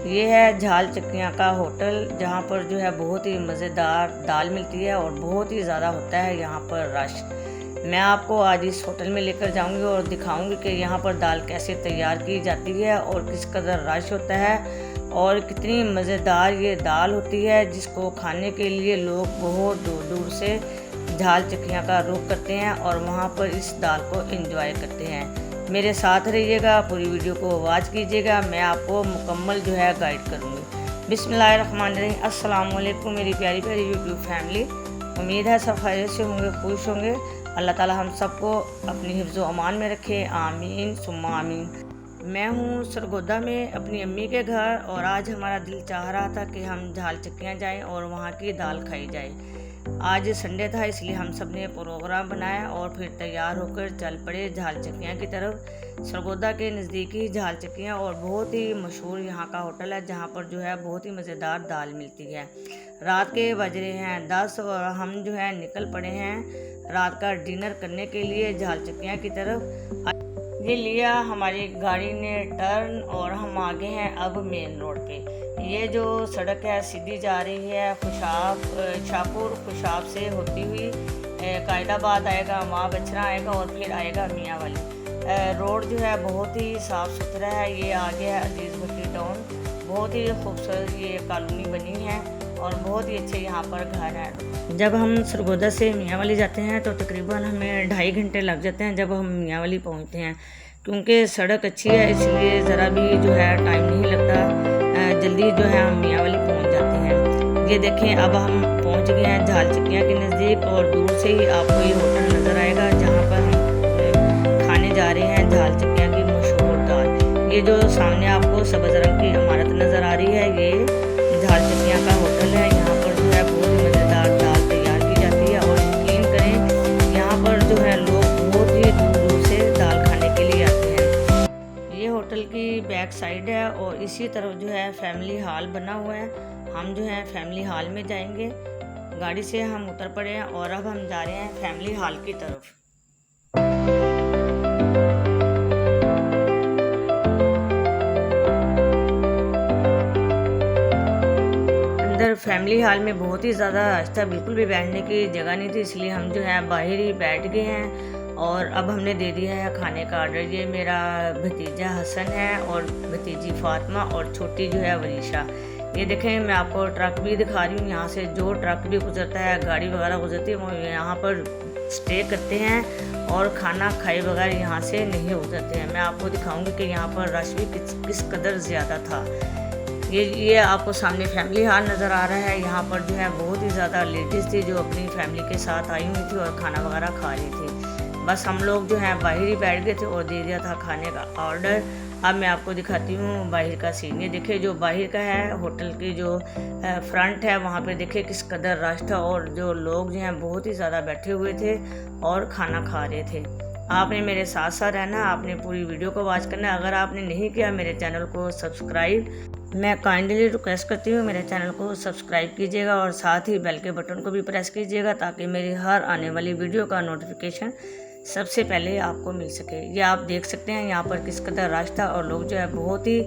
ये है झाल चक्कियाँ का होटल, जहाँ पर जो है बहुत ही मज़ेदार दाल मिलती है और बहुत ही ज़्यादा होता है यहाँ पर रश। मैं आपको आज इस होटल में लेकर जाऊंगी और दिखाऊंगी कि यहाँ पर दाल कैसे तैयार की जाती है और किस कदर रश होता है और कितनी मज़ेदार ये दाल होती है, जिसको खाने के लिए लोग बहुत दूर दूर से झाल चक्कियाँ का रुख करते हैं और वहाँ पर इस दाल को एंजॉय करते हैं। मेरे साथ रहिएगा, पूरी वीडियो को वॉच कीजिएगा, मैं आपको मुकम्मल जो है गाइड करूँगी। बिस्मिल्लाहिर्रहमानिर्रहीम। अस्सलाम वालेकुम मेरी प्यारी प्यारी यूट्यूब फैमिली। उम्मीद है सब खैरियत से होंगे, खुश होंगे। अल्लाह ताला हम सबको अपनी हिफ्ज़ व अमान में रखे, आमीन सुम्मा आमीन। मैं हूँ सरगोदा में अपनी अम्मी के घर और आज हमारा दिल चाह रहा था कि हम झाल चक्कियाँ जाएँ और वहाँ की दाल खाई जाए। आज संडे था, इसलिए हम सब ने प्रोग्राम बनाया और फिर तैयार होकर चल पड़े झाल चक्कियाँ की तरफ। सरगोदा के नज़दीकी झाल चक्कियाँ और बहुत ही मशहूर यहाँ का होटल है, जहाँ पर जो है बहुत ही मज़ेदार दाल मिलती है। रात के बज रहे हैं 10 और हम जो है निकल पड़े हैं रात का डिनर करने के लिए झाल चक्कियाँ की तरफ। ये लिया हमारी गाड़ी ने टर्न और हम आगे हैं अब मेन रोड पे। ये जो सड़क है सीधी जा रही है शाहपुर खुशाब से होती हुई कायदाबाद आएगा, माँ बछरा आएगा और फिर आएगा मियाँ वाली। रोड जो है बहुत ही साफ़ सुथरा है। ये आगे है अजीज़ भट्टी टाउन, बहुत ही खूबसूरत ये कॉलोनी बनी है और बहुत ही अच्छे यहाँ पर घर हैं। जब हम सरगोदा से मियाँ वाली जाते हैं तो तकरीबन हमें 2.5 घंटे लग जाते हैं जब हम मियाँ वाली पहुँचते हैं, क्योंकि सड़क अच्छी है इसलिए ज़रा भी जो है टाइम नहीं लगता, जल्दी जो है हम मियाँ वाली पहुँच जाते हैं। ये देखें अब हम पहुँच गए हैं झाल चक्कियाँ के नज़दीक और दूर से ही आपको ये होटल नज़र आएगा जहाँ पर हम खाने जा रहे हैं झाल चक्कियाँ की मशहूर दाल। ये जो सामने आपको सब्ज़ रंग की इमारत नज़र आ रही है, ये झाल चक्कियाँ का होटल है। यहाँ पर जो है बहुत मज़ेदार दाल तैयार की जाती है और यकीन करें यहाँ पर जो है लोग बहुत ही दूर दूर से दाल खाने के लिए आते हैं। ये होटल की बैक साइड है और इसी तरफ जो है फैमिली हॉल बना हुआ है। हम जो है फैमिली हॉल में जाएंगे। गाड़ी से हम उतर पड़े हैं और अब हम जा रहे हैं फैमिली हॉल की तरफ। अंदर फैमिली हॉल में बहुत ही ज़्यादा रास्ता, बिल्कुल भी बैठने की जगह नहीं थी, इसलिए हम जो है बाहर ही बैठ गए हैं और अब हमने दे दिया है खाने का ऑर्डर। ये मेरा भतीजा हसन है और भतीजी फातिमा और छोटी जो है वरीशा। ये देखें मैं आपको ट्रक भी दिखा रही हूँ, यहाँ से जो ट्रक भी गुजरता है, गाड़ी वगैरह गुजरती है, वो यहाँ पर स्टे करते हैं और खाना खाए बगैर यहाँ से नहीं गुजरते हैं। मैं आपको दिखाऊंगी कि यहाँ पर रश भी किस कदर ज़्यादा था। ये आपको सामने फैमिली हॉल नज़र आ रहा है। यहाँ पर जो है बहुत ही ज़्यादा लेडीज़ थी जो अपनी फैमिली के साथ आई हुई थी और खाना वगैरह खा रही थी। बस हम लोग जो है बाहर ही बैठ गए थे और दे दिया था खाने का ऑर्डर। अब मैं आपको दिखाती हूँ बाहर का सीन। ये देखिए जो बाहर का है होटल की जो फ्रंट है, वहाँ पे देखिए किस कदर रश था और जो लोग जो हैं बहुत ही ज़्यादा बैठे हुए थे और खाना खा रहे थे। आपने मेरे साथ साथ रहना, आपने पूरी वीडियो को वॉच करना। अगर आपने नहीं किया मेरे चैनल को सब्सक्राइब, मैं काइंडली रिक्वेस्ट करती हूँ मेरे चैनल को सब्सक्राइब कीजिएगा और साथ ही बेल के बटन को भी प्रेस कीजिएगा ताकि मेरी हर आने वाली वीडियो का नोटिफिकेशन सबसे पहले आपको मिल सके। ये आप देख सकते हैं यहाँ पर किस कदर रश था और लोग जो है बहुत ही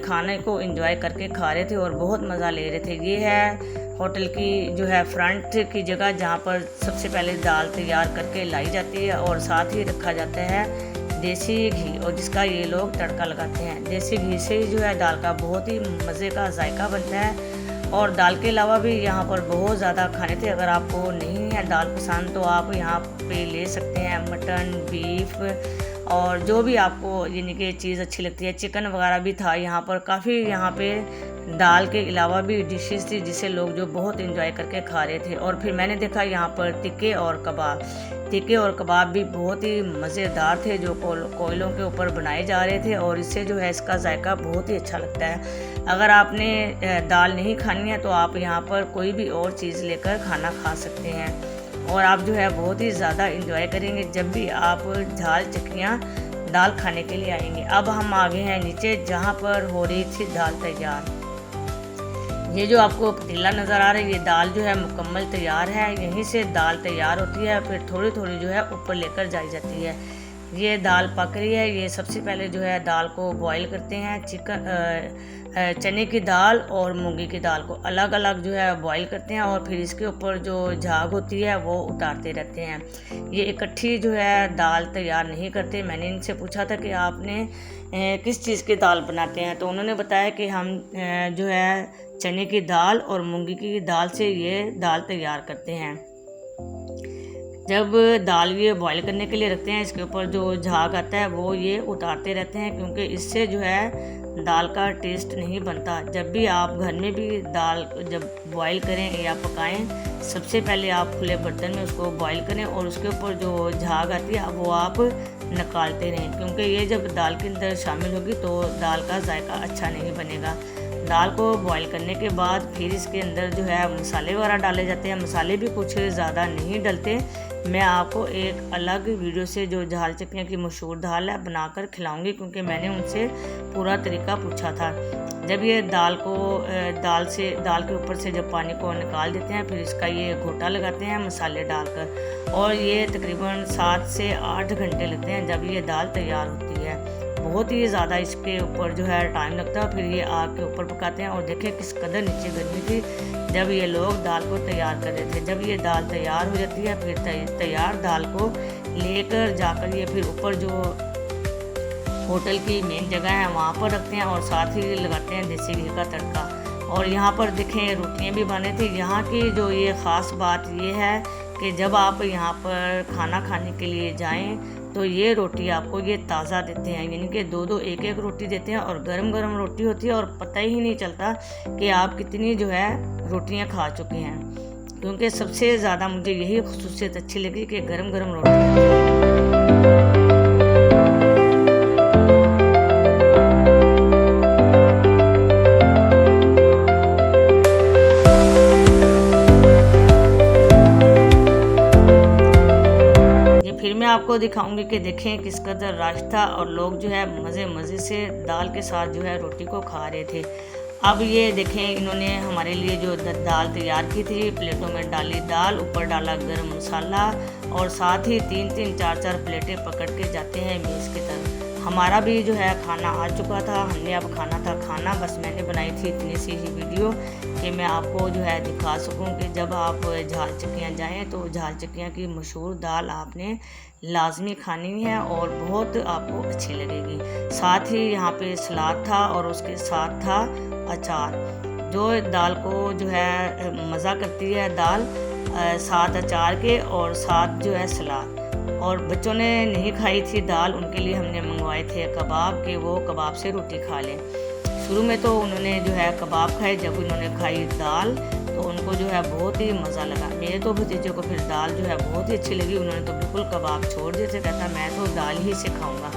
खाने को एंजॉय करके खा रहे थे और बहुत मज़ा ले रहे थे। ये है होटल की जो है फ्रंट की जगह जहाँ पर सबसे पहले दाल तैयार करके लाई जाती है और साथ ही रखा जाता है देसी घी और जिसका ये लोग तड़का लगाते हैं। देसी घी से ही जो है दाल का बहुत ही मज़े का जायका बनता है। और दाल के अलावा भी यहाँ पर बहुत ज़्यादा खाने थे। अगर आपको नहीं है दाल पसंद तो आप यहाँ पे ले सकते हैं मटन, बीफ और जो भी आपको यानी कि चीज़ अच्छी लगती है। चिकन वगैरह भी था यहाँ पर। काफ़ी यहाँ पे दाल के अलावा भी डिशेस थी जिसे लोग जो बहुत एंजॉय करके खा रहे थे। और फिर मैंने देखा यहाँ पर टिक्के और कबाब भी बहुत ही मज़ेदार थे जो कोयलों के ऊपर बनाए जा रहे थे और इससे जो है इसका जायका बहुत ही अच्छा लगता है। अगर आपने दाल नहीं खानी है तो आप यहाँ पर कोई भी और चीज़ लेकर खाना खा सकते हैं और आप जो है बहुत ही ज़्यादा एंजॉय करेंगे जब भी आप झाल चक्कियाँ दाल खाने के लिए आएंगे। अब हम आ गए हैं नीचे जहाँ पर हो रही थी दाल तैयार। ये जो आपको पतीला नज़र आ रहा है, ये दाल जो है मुकम्मल तैयार है। यहीं से दाल तैयार होती है, फिर थोड़ी थोड़ी जो है ऊपर लेकर जाई जाती है। ये दाल पक रही है। ये सबसे पहले जो है दाल को बॉईल करते हैं। चने की दाल और मूंगी की दाल को अलग अलग जो है बॉईल करते हैं और फिर इसके ऊपर जो झाग होती है वो उतारते रहते हैं। ये इकट्ठी जो है दाल तैयार नहीं करते। मैंने इनसे पूछा था कि आपने किस चीज़ की दाल बनाते हैं, तो उन्होंने बताया कि हम जो है चने की दाल और मूंगी की दाल से ये दाल तैयार करते हैं। जब दाल ये बॉईल करने के लिए रखते हैं, इसके ऊपर जो झाग आता है वो ये उतारते रहते हैं, क्योंकि इससे जो है दाल का टेस्ट नहीं बनता। जब भी आप घर में भी दाल जब बॉईल करें या पकाएं, सबसे पहले आप खुले बर्तन में उसको बॉईल करें और उसके ऊपर जो झाग आती है वो आप निकालते रहें, क्योंकि ये जब दाल के अंदर शामिल होगी तो दाल का जायका अच्छा नहीं बनेगा। दाल को बॉईल करने के बाद फिर इसके अंदर जो है मसाले वगैरह डाले जाते हैं। मसाले भी कुछ ज़्यादा नहीं डलते। मैं आपको एक अलग वीडियो से जो झाल चकियाँ की मशहूर दाल है बनाकर खिलाऊंगी, क्योंकि मैंने उनसे पूरा तरीका पूछा था। जब ये दाल के ऊपर से जब पानी को निकाल देते हैं, फिर इसका ये घोटा लगाते हैं मसाले डालकर, और ये तकरीबन 7 से 8 घंटे लगते हैं जब ये दाल तैयार होती है। बहुत ही ज़्यादा इसके ऊपर जो है टाइम लगता है। फिर ये आग के ऊपर पकाते हैं और देखें किस कदर नीचे गर्मी थी जब ये लोग दाल को तैयार कर रहे थे। जब ये दाल तैयार हो जाती है, फिर तैयार दाल को लेकर जाकर ये फिर ऊपर जो होटल की मेन जगह है वहाँ पर रखते हैं और साथ ही लगाते हैं देसी घी का तड़का। और यहाँ पर देखें रोटियाँ भी बने थे। यहाँ की जो ये ख़ास बात ये है कि जब आप यहाँ पर खाना खाने के लिए जाएं तो ये रोटी आपको ये ताज़ा देते हैं, यानी कि 2-2 1-1 रोटी देते हैं और गरम गरम रोटी होती है और पता ही नहीं चलता कि आप कितनी जो है रोटियां खा चुके हैं। क्योंकि सबसे ज़्यादा मुझे यही खुसूसियत अच्छी लगी कि गरम गरम रोटी। फिर मैं आपको दिखाऊंगी कि देखें किस कदर रश था और लोग जो है मज़े से दाल के साथ जो है रोटी को खा रहे थे। अब ये देखें इन्होंने हमारे लिए जो दाल तैयार की थी, प्लेटों में डाली दाल, ऊपर डाला गरम मसाला और साथ ही 3-3 4-4 प्लेटें पकड़ के जाते हैं मेज़ की तरफ। हमारा भी जो है खाना आ चुका था, हमने अब खाना था खाना। बस मैंने बनाई थी इतनी सी ही वीडियो कि मैं आपको जो है दिखा सकूं कि जब आप झाल चकियाँ जाएं तो झाल चकियाँ की मशहूर दाल आपने लाजमी खानी है और बहुत आपको अच्छी लगेगी। साथ ही यहाँ पे सलाद था और उसके साथ था अचार। जो दाल को जो है मज़ा करती है दाल, साथ अचार के और साथ जो है सलाद। और बच्चों ने नहीं खाई थी दाल, उनके लिए हमने मंगवाए थे कबाब के वो कबाब से रोटी खा लें। शुरू में तो उन्होंने जो है कबाब खाए, जब उन्होंने खाई दाल तो उनको जो है बहुत ही मज़ा लगा। मेरे तो भतीजे को फिर दाल जो है बहुत ही अच्छी लगी, उन्होंने तो बिल्कुल कबाब छोड़ दिए थे, कहता मैं तो दाल ही से खाऊंगा।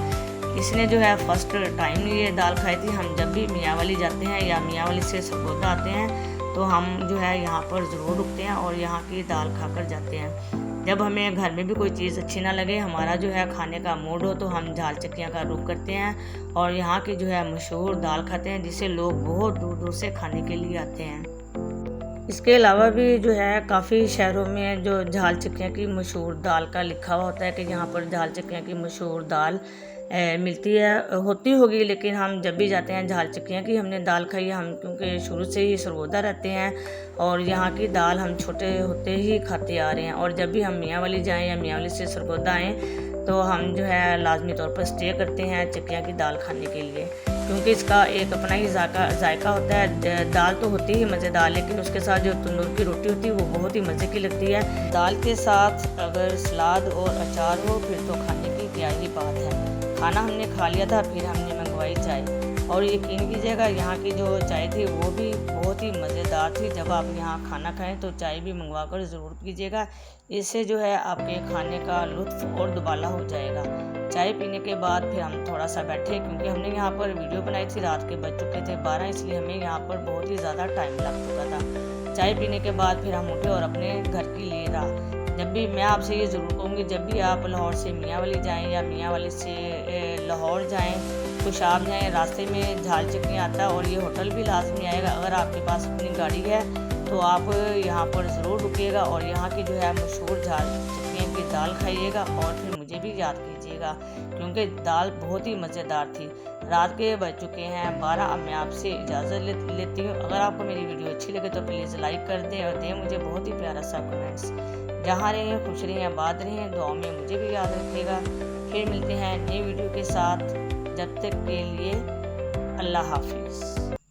इसने जो है फर्स्ट टाइम ये दाल खाई थी। हम जब भी मियाँ वाली जाते हैं या मियाँ वाली से सरगोदा आते हैं तो हम जो है यहाँ पर ज़रूर रुकते हैं और यहाँ की दाल खाकर जाते हैं। जब हमें घर में भी कोई चीज़ अच्छी ना लगे, हमारा जो है खाने का मूड हो, तो हम झाल चकियाँ का रुख करते हैं और यहाँ की जो है मशहूर दाल खाते हैं, जिसे लोग बहुत दूर दूर से खाने के लिए आते हैं। इसके अलावा भी जो है काफ़ी शहरों में जो झाल चकियाँ की मशहूर दाल का लिखा हुआ होता है कि यहाँ पर झाल चकियाँ की मशहूर दाल मिलती है, होती होगी। लेकिन हम जब भी जाते हैं झाल चकियाँ की हमने दाल खाई है, हम क्योंकि शुरू से ही सरगोदा रहते हैं और यहाँ की दाल हम छोटे होते ही खाते आ रहे हैं। और जब भी हम मियाँ वाली जाएँ या मियाँ वाली से सरगोदा आएँ तो हम जो है लाजमी तौर पर स्टे करते हैं चकियाँ की दाल खाने के लिए, क्योंकि इसका एक अपना ही जायका होता है। दाल तो होती ही मज़ेदार, लेकिन उसके साथ जो तंदूर की रोटी होती है वो बहुत ही मज़े की लगती है। दाल के साथ अगर सलाद और अचार हो फिर तो खाने की क्या ही बात है। खाना हमने खा लिया था, फिर हमने मंगवाई चाय, और यकीन कीजिएगा यहाँ की जो चाय थी वो भी बहुत ही मज़ेदार थी। जब आप यहाँ खाना खाएं तो चाय भी मंगवा कर ज़रूर पीजिएगा, इससे जो है आपके खाने का लुत्फ़ और दुबाला हो जाएगा। चाय पीने के बाद फिर हम थोड़ा सा बैठे, क्योंकि हमने यहाँ पर वीडियो बनाई थी, रात के बज चुके थे 12, इसलिए हमें यहाँ पर बहुत ही ज़्यादा टाइम लग चुका था। चाय पीने के बाद फिर हम उठे और अपने घर की लिए राह। जब भी मैं आपसे ये ज़रूर कहूँगी, जब भी आप लाहौर से मियाँ वाली जाएँ या मियाँ वाली से लाहौर जाएँ, खुशाब जाएँ, रास्ते में झाल चकियाँ आता है और ये होटल भी लाजमी आएगा। अगर आपके पास अपनी गाड़ी है तो आप यहाँ पर ज़रूर रुकिएगा और यहाँ की जो है मशहूर झाल चकियाँ की दाल खाइएगा और फिर मुझे भी याद कीजिएगा। कीजिएगा क्योंकि दाल बहुत ही मज़ेदार थी। रात के बज चुके हैं 12। अब मैं आपसे इजाज़त लेती हूँ। अगर आपको मेरी वीडियो अच्छी लगे तो प्लीज़ लाइक कर दें और दें मुझे बहुत ही प्यारा सा कमेंट्स। जहाँ रहें खुश रहें, आबाद रहें, दुआओं में मुझे भी याद रखिएगा। फिर मिलते हैं नई वीडियो के साथ। जब तक के लिए अल्लाह हाफिज़।